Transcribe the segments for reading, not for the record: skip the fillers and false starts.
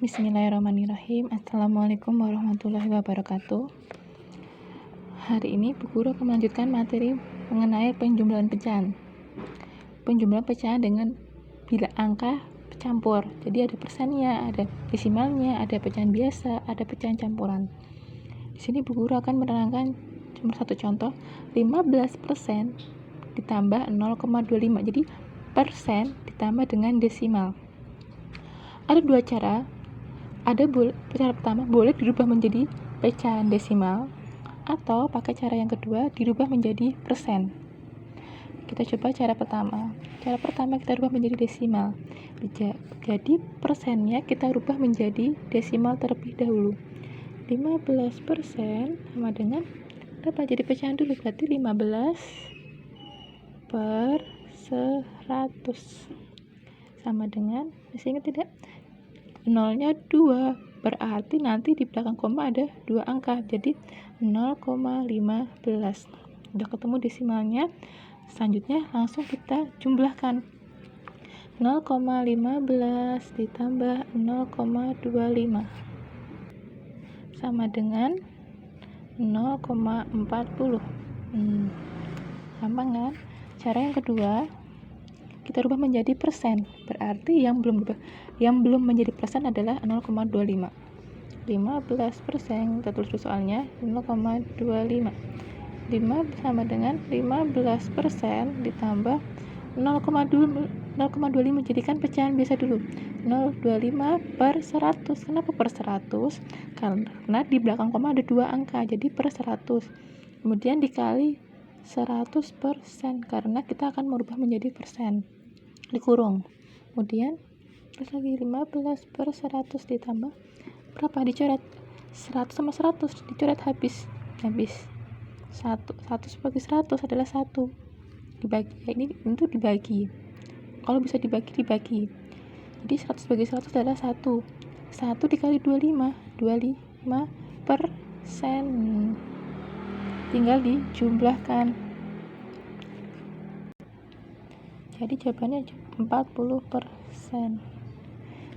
Bismillahirrahmanirrahim. Assalamualaikum warahmatullahi wabarakatuh. Hari ini Bu Guru akan melanjutkan materi mengenai penjumlahan pecahan. Penjumlahan pecahan dengan bila angka campur. Jadi ada persennya, ada desimalnya, ada pecahan biasa, ada pecahan campuran. Di sini Bu Guru akan menerangkan cuma satu contoh, 15% ditambah 0,25. Jadi persen ditambah dengan desimal. Ada dua cara. Cara pertama boleh dirubah menjadi pecahan desimal, atau pakai cara yang kedua dirubah menjadi persen. Kita coba cara pertama. Cara pertama kita rubah menjadi desimal. Jadi persennya kita rubah menjadi desimal terlebih dahulu. 15% sama dengan berapa? Jadi pecahan dulu, berarti 15 per 100 sama dengan, masih ingat tidak? Nolnya 2, berarti nanti di belakang koma ada 2 angka, jadi 0,15. Udah ketemu desimalnya, selanjutnya langsung kita jumlahkan. 0,15 ditambah 0,25 sama dengan 0,40. Gampang kan? Cara yang kedua, kita rubah menjadi persen, berarti yang belum menjadi persen adalah 0,25. 15%, kita tulis dulu soalnya, 0,25. 5 sama dengan 15% ditambah 0,25, jadikan pecahan biasa dulu. 0,25 per 100. Kenapa per 100? Karena di belakang koma ada 2 angka, jadi per 100. Kemudian dikali 100%, karena kita akan merubah menjadi persen, dikurung. Kemudian terus lagi 15 per 100 ditambah berapa? Dicoret 100 sama 100, dicoret habis 100 bagi 100 adalah 1, dibagi. Ini untuk dibagi, kalau bisa dibagi, jadi 100 bagi 100 adalah 1 dikali 25 persen, tinggal dijumlahkan. Jadi jawabannya 40%.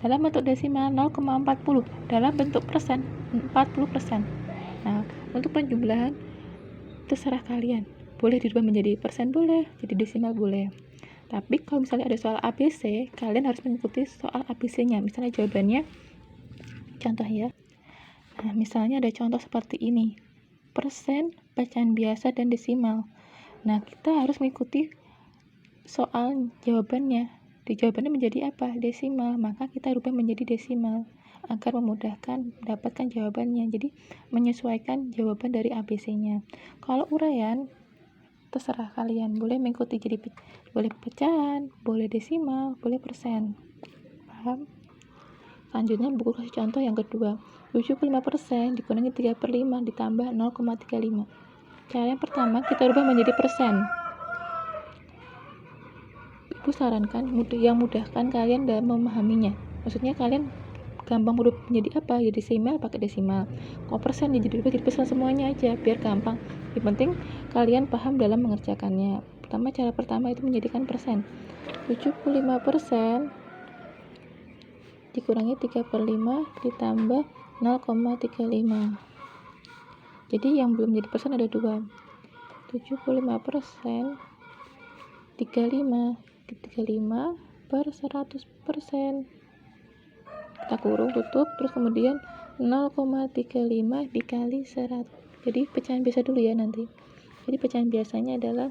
Dalam bentuk desimal 0,40, dalam bentuk persen 40%. Nah, untuk penjumlahan terserah kalian. Boleh dirubah menjadi persen, boleh, jadi desimal boleh. Tapi kalau misalnya ada soal ABC, kalian harus mengikuti soal ABC-nya. Misalnya jawabannya, contoh ya. Nah, misalnya ada contoh seperti ini. Persen, pecahan biasa, dan desimal. Nah, kita harus mengikuti soal jawabannya. Di jawabannya menjadi apa? Desimal. Maka kita rubah menjadi desimal agar memudahkan mendapatkan jawabannya. Jadi menyesuaikan jawaban dari ABC-nya. Kalau uraian terserah kalian, boleh mengikuti, jadi boleh pecahan, boleh desimal, boleh persen. Paham? Selanjutnya buku kasih contoh yang kedua. 75% dikurangi 3/5 ditambah 0,35. Cara yang pertama kita rubah menjadi persen. Ibu sarankan yang mudahkan kalian dalam memahaminya. Maksudnya kalian gampang merubah menjadi apa? Ya desimal pakai desimal. Kalau persen ya jadi persen semuanya aja biar gampang. Yang penting kalian paham dalam mengerjakannya. Cara pertama itu menjadikan persen. 75% dikurangi 3/5 ditambah 0,35. Jadi yang belum jadi persen ada 2. 75% 35 per 100%. Kita kurung, tutup, terus kemudian 0,35 dikali 100. Jadi pecahan biasa dulu ya nanti. Jadi pecahan biasanya adalah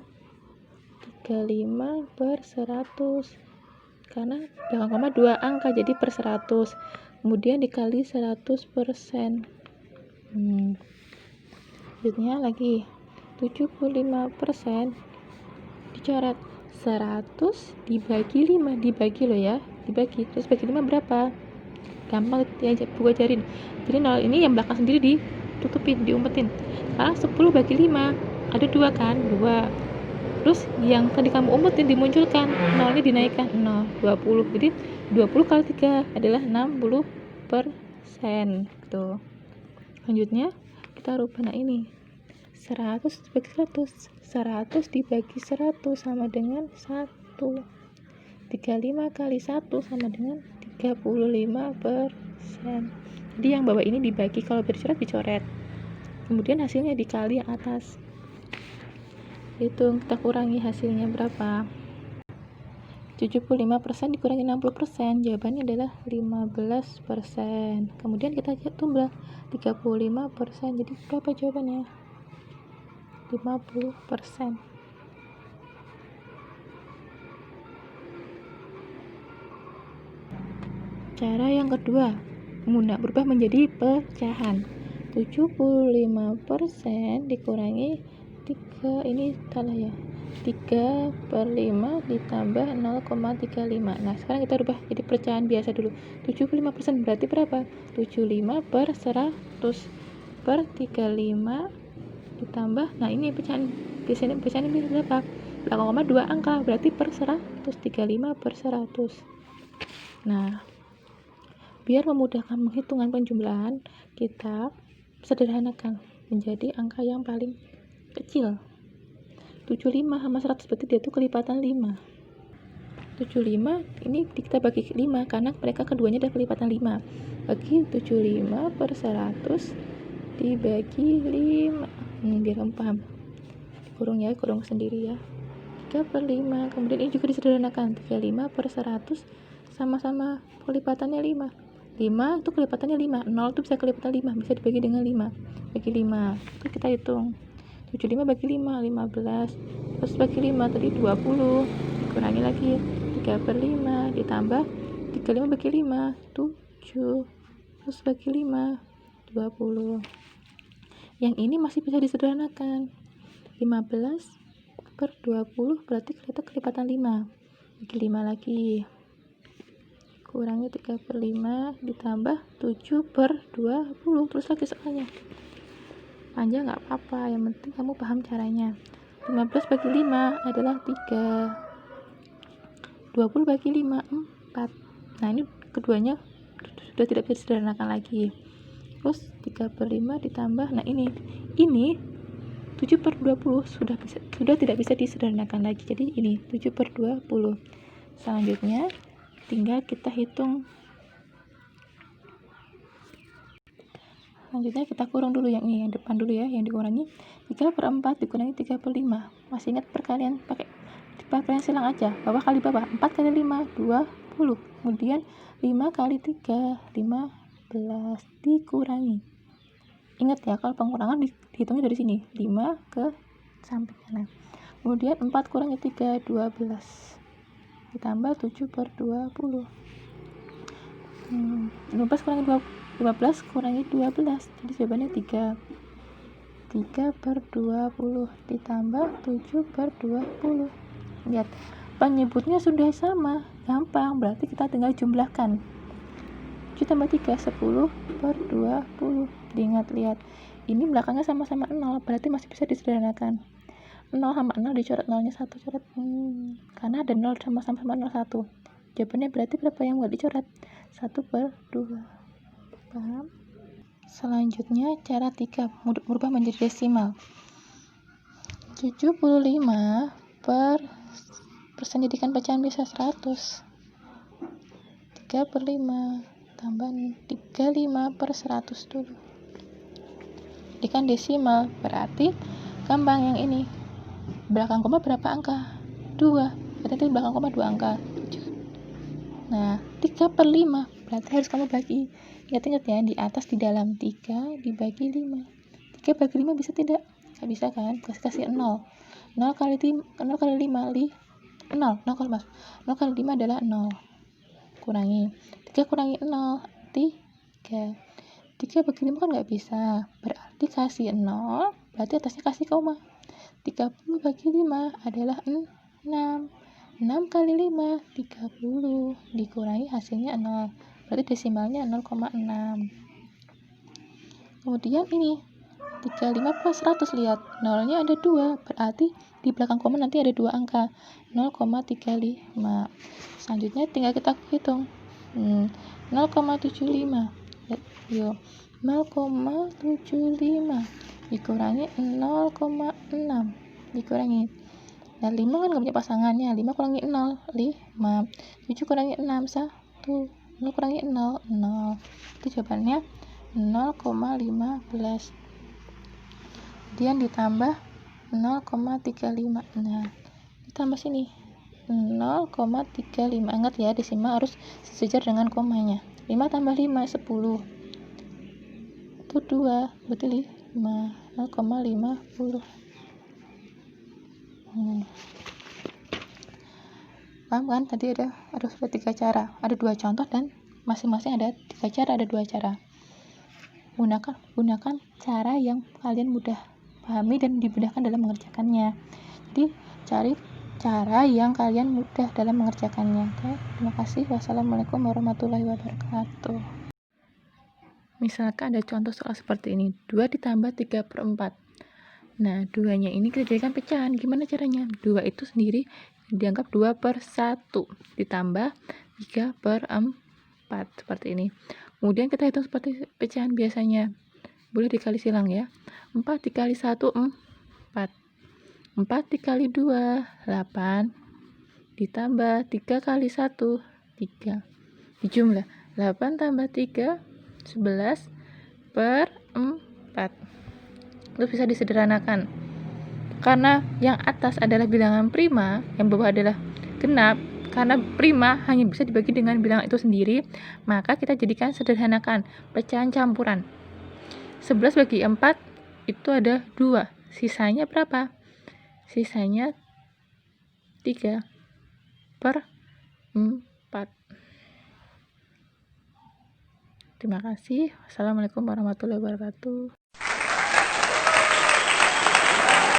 35 per 100. Karena belakang koma 2 angka, jadi per 100. Kemudian dikali 100%. Selanjutnya lagi 75% dicoret 100 dibagi 5, dibagi loh ya, dibagi, terus bagi 5 berapa? Gampang ya, buka jarin. Jadi 0 ini yang belakang sendiri ditutupin, diumpetin. Sekarang 10 bagi 5 ada 2 kan, 2. Terus yang tadi kamu umpetin dimunculkan, 0 ini dinaikkan 20. Jadi 20 kali 3 adalah 60%. Tuh. Selanjutnya kita rubah ini 100 dibagi 100, 100 dibagi 100 sama dengan 1. 35 kali 1 sama dengan 35%. Jadi yang bawah ini dibagi, kalau dicoret, kemudian hasilnya dikali yang atas. Hitung, kita kurangi hasilnya berapa. 75% dikurangi 60%, jawabannya adalah 15%. Kemudian kita jumlah 35%, jadi berapa jawabannya? 50%. Cara yang kedua, berubah menjadi pecahan. 75% dikurangi 3, ini salah ya, 3/5 ditambah 0,35. Nah, sekarang kita rubah jadi pecahan biasa dulu. 75% berarti berapa? 75/100 per 35 ditambah, nah ini pecahan ini berapa? Belakang koma 2 angka, berarti per 100, 35/100. Nah, biar memudahkan penghitungan penjumlahan, kita sederhanakan menjadi angka yang paling kecil. 75 sama 100 berarti dia itu kelipatan 5. 75 ini kita bagi 5 karena mereka keduanya ada kelipatan 5. Bagi 75/100 dibagi 5. Biar kamu paham. Kurung ya, kurung sendiri ya. 3/5. Kemudian ini juga disederhanakan. 35/100 sama-sama kelipatannya 5. 5 itu kelipatannya 5. 0 itu bisa kelipatan 5, bisa dibagi dengan 5. Bagi 5. Itu kita hitung. 75 bagi 5, 15. Terus bagi 5 tadi 20. Dikurangi lagi 3/5 ditambah 35 bagi 5, 7. Terus bagi 5, 20. Yang ini masih bisa disederhanakan. 15/20 berarti kita kelipatan 5. Bagi 5 lagi. Kurangi 3/5 ditambah 7/20. Terus lagi soalnya. Panjang nggak apa-apa, yang penting kamu paham caranya. 15 bagi 5 adalah 3. 20 bagi 5, 4. Nah, ini keduanya sudah tidak bisa disederhanakan lagi. Terus 3/5 ditambah, nah ini 7/20 sudah tidak bisa disederhanakan lagi. Jadi ini 7/20. Selanjutnya tinggal kita hitung. Selanjutnya kita kurung dulu yang ini, yang depan dulu ya, yang dikurangi 3/4 dikurangi 3/5. Masih ingat perkalian, pakai perkalian silang aja, bawah kali bawah. 4 kali 5 20. Kemudian 5 kali 3 15 dikurangi. Ingat ya, kalau pengurangan dihitungnya dari sini, 5 ke samping kanan. Kemudian 4 kurangi 3 12 ditambah 7/20. 15 kurangi 12, jadi jawabannya 3. 3/20 ditambah 7/20. Lihat, penyebutnya sudah sama, gampang, berarti kita tinggal jumlahkan. 7 tambah 3, 10/20. Diingat, lihat, ini belakangnya sama-sama 0, berarti masih bisa disederhanakan. 0 sama 0 dicoret, 0-nya 1 coret, karena ada 0 sama-sama 0, 1. Jawabannya berarti berapa yang nggak dicoret? 1/2. Paham? Selanjutnya cara 3, merubah menjadi desimal. 75 persen jadikan pecahan bisa 100. 3/5 tambah 35/100 dulu. Jadikan desimal, berarti gampang yang ini. Belakang koma berapa angka? 2. Berarti belakang koma 2 angka. 7. Nah, 3/5 berarti harus kamu bagi. Ingat-ingat ya, di atas di dalam 3 dibagi 5. 3 bagi 5 bisa tidak? Nggak bisa kan? Kasih 0. 0 kali 5 0 kali 5 adalah 0. Kurangi 3 kurangi 0 3. 3 bagi 5 kan nggak bisa, berarti kasih 0, berarti atasnya kasih koma. 30 bagi 5 adalah 6. 6 kali 5 30 dikurangi hasilnya 0, berarti desimalnya 0,6. Kemudian ini 35 plus 100, lihat 0-nya ada 2, berarti di belakang koma nanti ada 2 angka, 0,35. Selanjutnya tinggal kita hitung. 0,75. Yuk, 0,75 dikurangi 0,6 dikurangi. Dan 5 kan nggak punya pasangannya. 5 kurangi 0, 5. 7 kurangi 6, 1. 0 kurangi 0, 0. Itu jawabannya 0,15. Kemudian ditambah 0,35. Nah, ditambah sini 0,35. Ingat ya, desimal harus sejajar dengan komanya. 5 tambah 5, 10. Itu 2, berarti 5, 0,50. Paham kan? Tadi ada 3 cara. Ada 2 contoh dan masing-masing ada 3 cara, ada 2 cara. Gunakan cara yang kalian mudah pahami dan dimudahkan dalam mengerjakannya. Jadi cari cara yang kalian mudah dalam mengerjakannya. Oke, terima kasih. Wassalamualaikum warahmatullahi wabarakatuh. Misalkan ada contoh soal seperti ini, 2 ditambah 3/4. Nah, 2-nya ini kita jadikan pecahan. Gimana caranya? 2 itu sendiri dianggap 2/1 ditambah 3/4 seperti ini. Kemudian kita hitung seperti pecahan biasanya. Boleh dikali silang ya. 4 dikali 1, 4. 4 dikali 2, 8. Ditambah 3 kali 1, 3. Dijumlah 8 tambah 3, 11/4. Itu bisa disederhanakan. Karena yang atas adalah bilangan prima, yang bawah adalah genap. Karena prima hanya bisa dibagi dengan bilangan itu sendiri, maka kita jadikan sederhanakan pecahan campuran. 11 bagi 4 itu ada 2. Sisanya berapa? Sisanya 3/4. Terima kasih. Wassalamualaikum warahmatullahi wabarakatuh.